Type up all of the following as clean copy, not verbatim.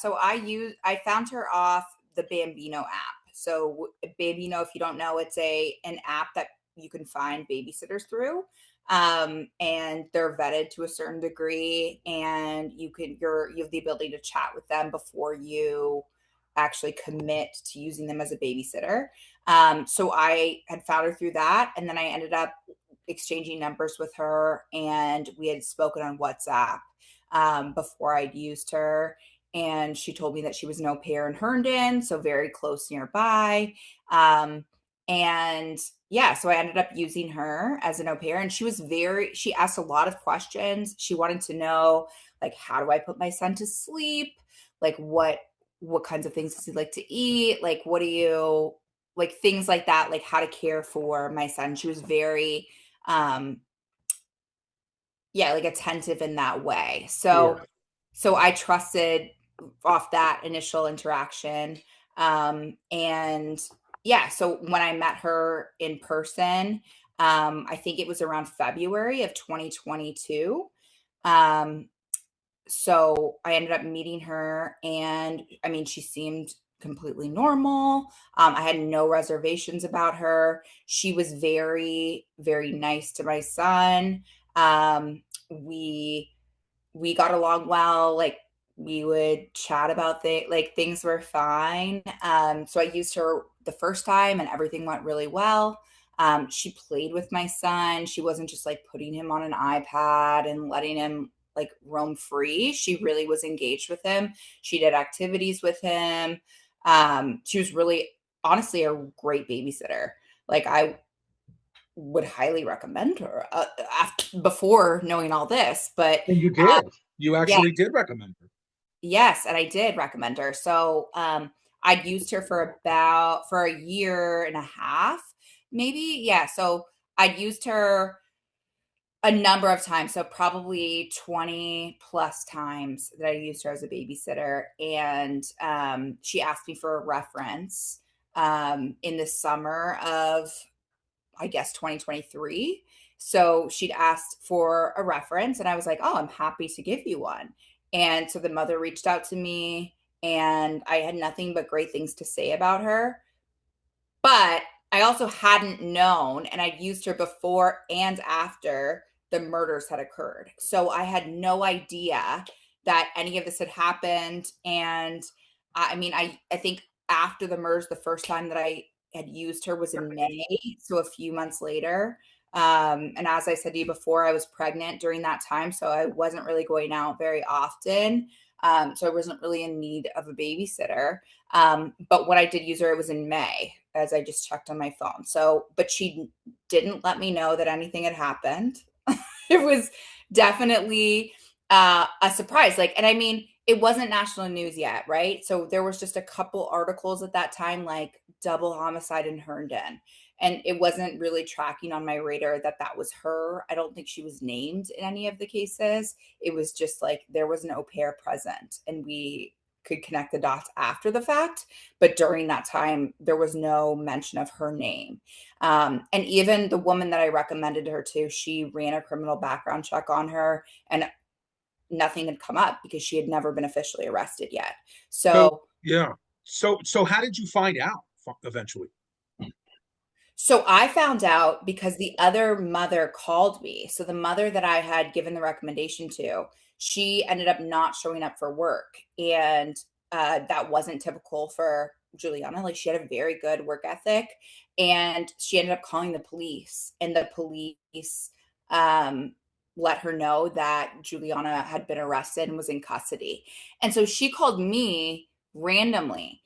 So I found her off the Bambino app. So Bambino, if you don't know, it's an app that you can find babysitters through. And they're vetted to a certain degree, and you have the ability to chat with them before you actually commit to using them as a babysitter. So I had found her through that, and then I ended up exchanging numbers with her, and we had spoken on WhatsApp before I'd used her. And she told me that she was an au pair in Herndon, so very close nearby. And yeah, so I ended up using her as an au pair, and she asked a lot of questions. She wanted to know, like, how do I put my son to sleep? Like, what kinds of things does he like to eat? Like, what do you like, things like that, like how to care for my son. She was very, um, yeah, like attentive in that way. Sure. So I trusted off that initial interaction. And yeah, so when I met her in person, I think it was around February of 2022. Um, so I ended up meeting her, and I mean, she seemed completely normal. I had no reservations about her. She was very, very nice to my son. Um, we we got along well. Like, we would chat about things were fine. So I used her the first time, and everything went really well. She played with my son. She wasn't just like putting him on an iPad and letting him like roam free. She really was engaged with him. She did activities with him. She was really, honestly, a great babysitter. Like, I would highly recommend her before knowing all this. But And you did. You yeah, actually did recommend her. yes, and I did recommend her. So, I'd used her for a year and a half, maybe. Yeah, so I'd used her a number of times, so probably 20 plus times that I used her as a babysitter. And she asked me for a reference in the summer of, I guess, 2023. So she'd asked for a reference, and I was like, "Oh, I'm happy to give you one." And so the mother reached out to me, and I had nothing but great things to say about her. But I also hadn't known, and I'd used her before and after the murders had occurred. So I had no idea that any of this had happened. And I mean, I think after the murders, the first time that I had used her was in May, so a few months later. And as I said to you before, I was pregnant during that time, so I wasn't really going out very often. So I wasn't really in need of a babysitter. But when I did use her, it was in May, as I just checked on my phone. So, but she didn't let me know that anything had happened. It was definitely a surprise. Like, and I mean, it wasn't national news yet, right? So there was just a couple articles at that time, like double homicide in Herndon. And it wasn't really tracking on my radar that that was her. I don't think she was named in any of the cases. It was just like there was an au pair present, and we could connect the dots after the fact. But during that time, there was no mention of her name. And even the woman that I recommended her to, she ran a criminal background check on her, and nothing had come up because she had never been officially arrested yet. So So yeah. So how did you find out eventually? So I found out because the other mother called me. So the mother that I had given the recommendation to, she ended up not showing up for work. And that wasn't typical for Juliana. Like, she had a very good work ethic. And she ended up calling the police. And the police um, let her know that Juliana had been arrested and was in custody. And so she called me randomly.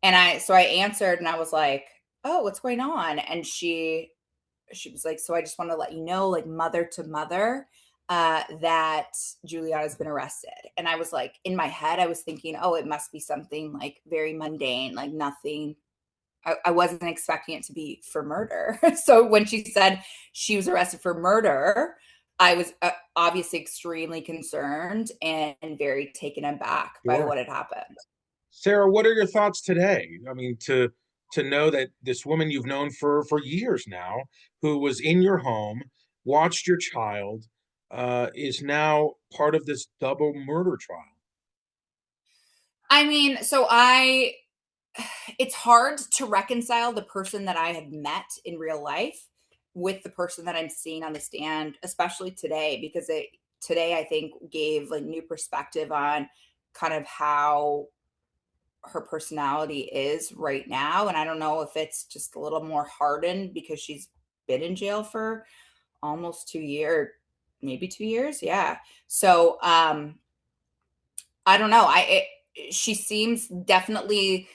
And I answered, and I was like, "Oh, what's going on?" And she was like, "So I just want to let you know, like, mother to mother, that Juliana's been arrested." And I was like, in my head, I was thinking, "Oh, it must be something like very mundane, like nothing." I wasn't expecting it to be for murder. So when she said she was arrested for murder, I was obviously extremely concerned and very taken aback by Sure. what had happened. Sarah, what are your thoughts today? I mean, to know that this woman you've known for years now, who was in your home, watched your child, is now part of this double murder trial. I mean, so I it's hard to reconcile the person that I had met in real life with the person that I'm seeing on the stand, especially today, because it today I think gave like new perspective on kind of how her personality is right now. And I don't know if it's just a little more hardened because she's been in jail for almost 2 years, maybe 2 years. Yeah. So I don't know. She seems definitely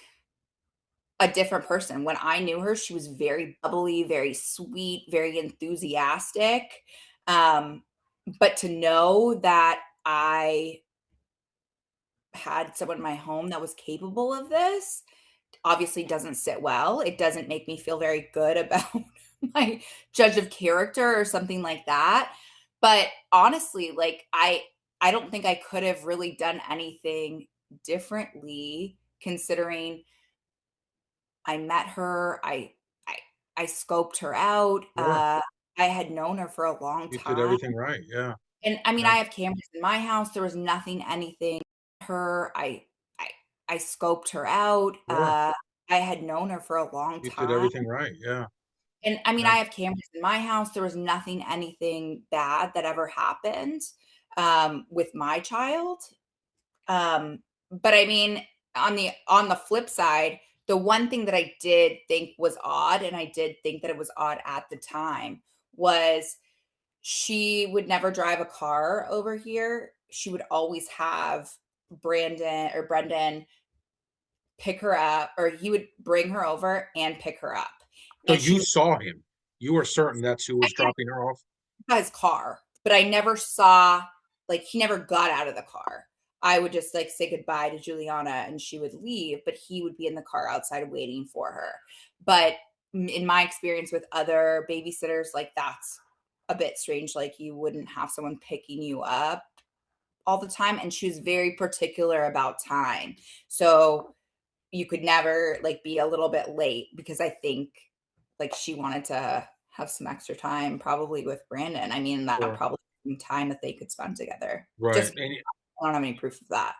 a different person. When I knew her, she was very bubbly, very sweet, very enthusiastic. Um, but to know that I had someone in my home that was capable of this obviously doesn't sit well. It doesn't make me feel very good about my judge of character or something like that. But honestly, like I don't think I could have really done anything differently considering I met her, I I scoped her out. Sure. I had known her for a long You did time. everything right. Yeah. And I mean, Yeah. I have cameras in my house. There was nothing, anything her. I I scoped her out. Sure. I had known her for a long You did time. everything right. Yeah. And I mean, Yeah. I have cameras in my house. There was nothing, anything bad that ever happened with my child. But I mean, on the flip side, the one thing that I did think was odd, and I did think that it was odd at the time, was she would never drive a car over here. She would always have Brandon or Brendan pick her up, or he would bring her over and pick her up. So And she you would saw him. You were certain that's who was dropping her off? saw his car, but I never saw like he never got out of the car. I would just like say goodbye to Juliana and she would leave, but he would be in the car outside waiting for her. But in my experience with other babysitters, like that's a bit strange. Like you wouldn't have someone picking you up all the time. And she was very particular about time. So you could never like be a little bit late because I think like she wanted to have some extra time probably with Brandon. I mean, that Sure. probably some time that they could spend together. Right. Just And I don't have any proof of that.